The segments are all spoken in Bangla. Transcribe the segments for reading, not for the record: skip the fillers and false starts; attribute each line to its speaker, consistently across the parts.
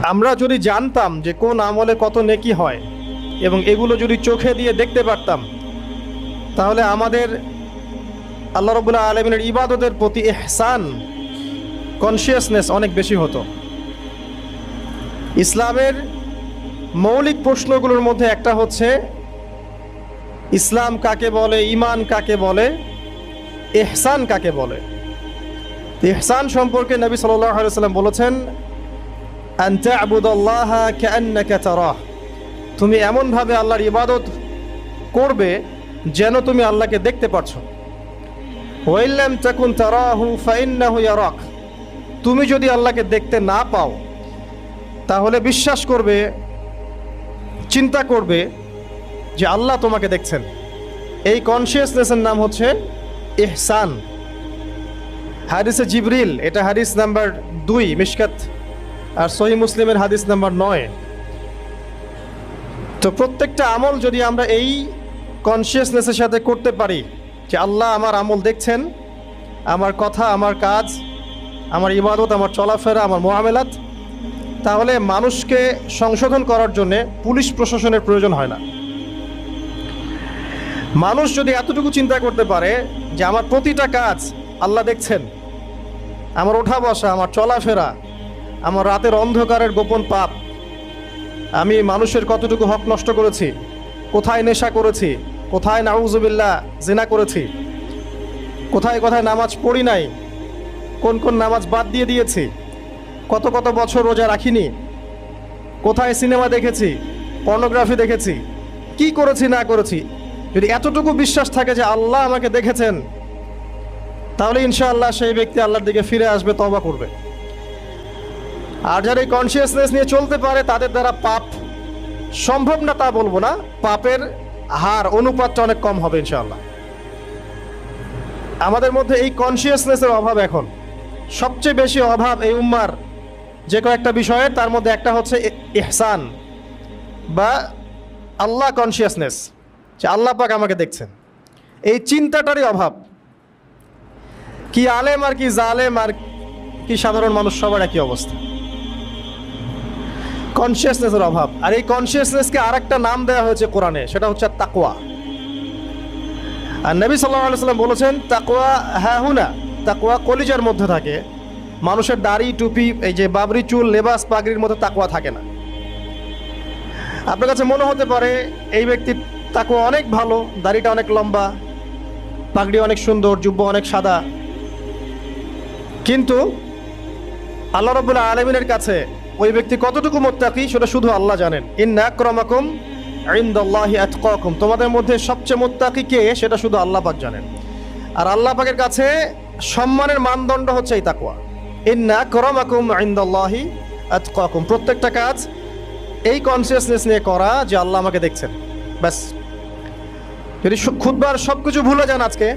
Speaker 1: আমরা যদি জানতাম যে কোন আমলে কত নেকি হয় এবং এগুলো যদি চোখে দিয়ে দেখতে পারতাম, তাহলে আমাদের আল্লাহ রাব্বুল আলামিনের ইবাদতের প্রতি ইহসান, কনসিয়াসনেস অনেক বেশি হতো। ইসলামের মৌলিক প্রশ্নগুলোর মধ্যে একটা হচ্ছে ইসলাম কাকে বলে, ঈমান কাকে বলে, ইহসান কাকে বলে। ইহসান সম্পর্কে নবী সাল্লাল্লাহু আলাইহি ওয়াসাল্লাম বলেছেন, আন তা'বুদাল্লাহা কাআন্নাকা তারাহ, তুমি এমনভাবে আল্লাহর ইবাদত করবে যেন তুমি আল্লাহকে দেখতে পাচ্ছ। ওয়া ইল্লাম তাকুন তারাহু ফাইন্নাহু ইয়ারাক, তুমি যদি আল্লাহকে দেখতে না পাও তাহলে বিশ্বাস করবে, চিন্তা করবে যে আল্লাহ তোমাকে দেখছেন। এই কনসিয়াসনেসের নাম হচ্ছে ইহসান। হাদিসে জিবরিল, এটা হাদিস নাম্বার 2 মিশকাত আর সহিহ মুসলিমের হাদিস নাম্বার 9। তো প্রত্যেকটা আমল যদি আমরা এই কনসিয়াসনেসের সাথে করতে পারি যে আল্লাহ আমার আমল দেখছেন, আমার কথা, আমার কাজ, আমার ইবাদত, আমার চলাফেরা, আমার মুআমালাত, তাহলে মানুষকে সংশোধন করার জন্যে পুলিশ প্রশাসনের প্রয়োজন হয় না। মানুষ যদি এতটুকু চিন্তা করতে পারে যে আমার প্রতিটা কাজ আল্লাহ দেখছেন, আমার ওঠা বসা, আমার চলাফেরা, আমার রাতের অন্ধকারের গোপন পাপ, আমি মানুষের কতটুকু হক নষ্ট করেছি, কোথায় নেশা করেছি, কোথায় নাউজুবিল্লাহ জিনা করেছি, কোথায় কোথায় নামাজ পড়ি নাই, কোন কোন নামাজ বাদ দিয়ে দিয়েছি, কত কত বছর রোজা রাখিনি, কোথায় সিনেমা দেখেছি, পর্নোগ্রাফি দেখেছি, কি করেছি না করেছি, যদি এতটুকু বিশ্বাস থাকে যে আল্লাহ আমাকে দেখেছেন, তাহলে ইনশাআল্লাহ সেই ব্যক্তি আল্লাহর দিকে ফিরে আসবে, তওবা করবে। আর যারা এই কনসিয়াসনেস নিয়ে চলতে পারে তাদের দ্বারা পাপ সম্ভব না তা বলবো না, পাপের হার, অনুপাতটা অনেক কম হবে ইনশাআল্লাহ। আমাদের মধ্যে এই কনসিয়াসনেসের অভাব, এখন সবচেয়ে বেশি অভাব এই উম্মার যে কয়েকটা বিষয়ে, তার মধ্যে একটা হচ্ছে ইহসান বা আল্লাহ কনসিয়াসনেস, যে আল্লাহ পাক আমাকে দেখছেন। এই চিন্তাটারই অভাব। কি আলেম আর কি জালেম আর কি সাধারণ মানুষ, সবার একই অবস্থা, কনসিয়াসনেসের অভাব। আর এই কনসিয়াসনেসকে আরেকটা নাম দেওয়া হয়েছে কোরআনে, সেটা হচ্ছে তাকওয়া। আর নবী সাল্লাল্লাহু আলাইহি ওয়াসাল্লাম বলেছেন, তাকওয়া হাহুনা, তাকওয়া কলিজার মধ্যে থাকে। মানুষের দাড়ি, টুপি, এই যে বাবরি চুল, লেবাস, পাগড়ির মধ্যে তাকওয়া থাকে না। আপনার কাছে মনে হতে পারে এই ব্যক্তির তাকওয়া অনেক ভালো, দাড়িটা অনেক লম্বা, পাগড়ি অনেক সুন্দর, জুব্বা অনেক সাদা, কিন্তু আল্লাহ রাব্বুল আলামিনের কাছে ওই ব্যক্তি কতটুকু মুত্তাকি সেটা শুধু আল্লাহ জানেন। ইন্না আকরামাকুম ইনদাল্লাহি আতকাকুম, তোমাদের মধ্যে সবচেয়ে মুত্তাকি কে সেটা শুধু আল্লাহ পাক জানেন। আর আল্লাহ পাকের কাছে সম্মানের মানদণ্ড হচ্ছে এই তাকওয়া। ইন্না আকরামাকুম ইনদাল্লাহি আতকাকুম, প্রত্যেকটা কাজ এই কনসিয়াসনেস নিয়ে করা যে আল্লাহ আমাকে দেখছেন, ব্যাস। যদি খুতবার সব কিছু ভুলে যান, আজকে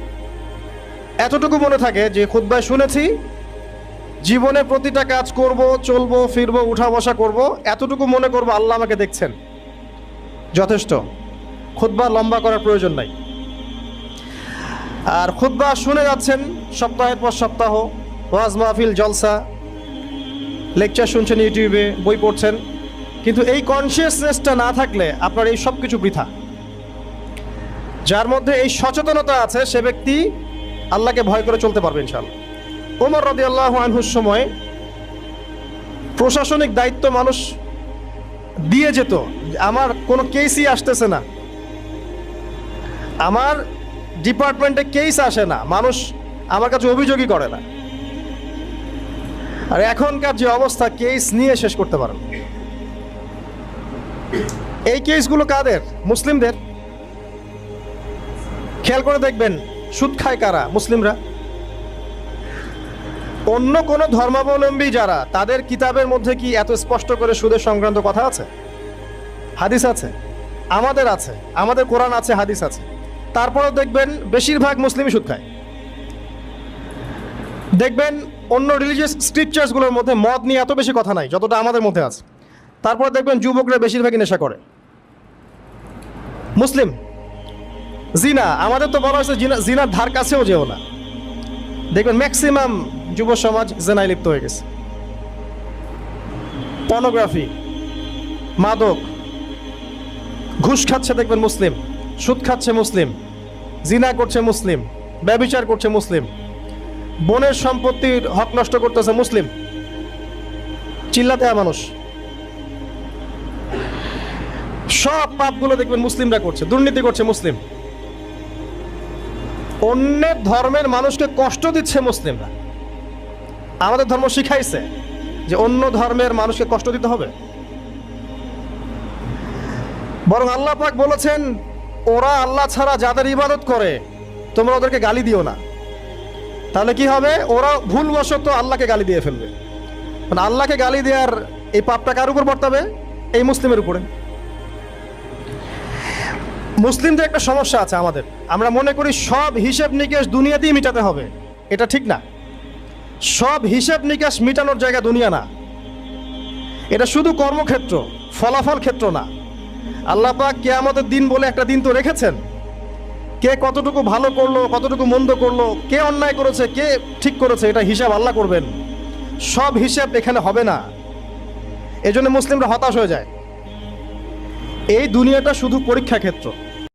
Speaker 1: এতটুকু মনে থাকে যে খুতবায় শুনেছি, জীবনে প্রতিটা কাজ করব, চলবো, ফিরবো, উঠা বসা করব, এতটুকু মনে করবো আল্লাহ আমাকে দেখছেন, যথেষ্ট। খুতবা লম্বা করার প্রয়োজন নাই। আর খুতবা শুনে যাচ্ছেন সপ্তাহের পর সপ্তাহ, ওয়াজ মাহফিল, জলসা, লেকচার শুনছেন ইউটিউবে, বই পড়ছেন, কিন্তু এই কনসিয়াসনেসটা না থাকলে আপনার এই সব কিছু বৃথা। যার মধ্যে এই সচেতনতা আছে সে ব্যক্তি আল্লাহকে ভয় করে চলতে পারবে ইনশাআল্লাহ। ওমর রাদিয়াল্লাহু আনহুর সময় প্রশাসনিক দায়িত্ব মানুষ দিয়ে যেত, আমার কোনো কেসই আসতেছে না, আমার ডিপার্টমেন্টে কেস আসে না, মানুষ আমার কাছে অভিযোগই করে না। আর এখনকার যে অবস্থা, কেস নিয়ে শেষ করতে পারেন। এই কেসগুলো কাদের? মুসলিমদের। খেয়াল করে দেখবেন, সুদ খায় কারা? মুসলিমরা। অন্য কোনো ধর্মাবলম্বী যারা, তাদের কিতাবের মধ্যে কি এত স্পষ্ট করে সুদের সংক্রান্ত কথা আছে? হাদিস আছে? আমাদের আছে, আমাদের কোরআন আছে, হাদিস আছে। তারপরেও দেখবেন বেশিরভাগ মুসলিমই সুদ খায়। দেখবেন অন্য রিলিজিয়াস স্ক্রিপচার্সগুলোর মধ্যে মদ নিয়ে এত বেশি কথা নাই যতটা আমাদের মধ্যে আছে। তারপর দেখবেন যুবকরা বেশিরভাগই নেশা করে। মুসলিম। জিনা, আমাদের তো বলা হয়েছে জিনার ধার কাছেও যেও না। দেখবেন ম্যাক্সিমাম যুব সমাজ জেনায় লিপ্ত হয়ে গেছে। পর্নোগ্রাফি, মাদক, ঘুষ খাচ্ছে দেখবেন মুসলিম, সুদ খাচ্ছে মুসলিম, জিনা করছে মুসলিম, ব্যভিচার করছে মুসলিম, বনের সম্পত্তির হক নষ্ট করতেছে মুসলিম, চিল্লাতে হয় মানুষ। সব পাপগুলো দেখবেন মুসলিমরা করছে, দুর্নীতি করছে মুসলিম, অন্যের ধর্মের মানুষকে কষ্ট দিচ্ছে মুসলিমরা। আমাদের ধর্ম শিখাইছে যে অন্য ধর্মের মানুষকে কষ্ট দিতে হবে, বরং আল্লাহ পাক বলেছেন ওরা আল্লাহ ছাড়া যাদের ইবাদত করে তোমরা ওদেরকে গালি দিও না। তাহলে কি হবে? ওরা ভুলবশত আল্লাহকে গালি দিয়ে ফেলবে। মানে আল্লাহকে গালি দেওয়ার এই পাপটা কার উপর বর্তাবে? এই মুসলিমের উপরে। মুসলিমদের একটা সমস্যা আছে আমাদের, আমরা মনে করি সব হিসেব নিকেশ দুনিয়াতেই মিটাতে হবে। এটা ঠিক না। সব হিসেব নিকাশ মিটানোর জায়গা দুনিয়া না, এটা শুধু কর্মক্ষেত্র, ফলাফল ক্ষেত্র না। আল্লাহ পাক কিয়ামতের দিন বলে একটা দিন তো রেখেছেন, কে কতটুকু ভালো করলো, কতটুকু মন্দ করলো, কে অন্যায় করেছে, কে ঠিক করেছে, এটা হিসাব আল্লাহ করবেন। সব হিসাব এখানে হবে না। এজন্য মুসলিমরা হতাশ হয়ে যায়। এই দুনিয়াটা শুধু পরীক্ষা ক্ষেত্র।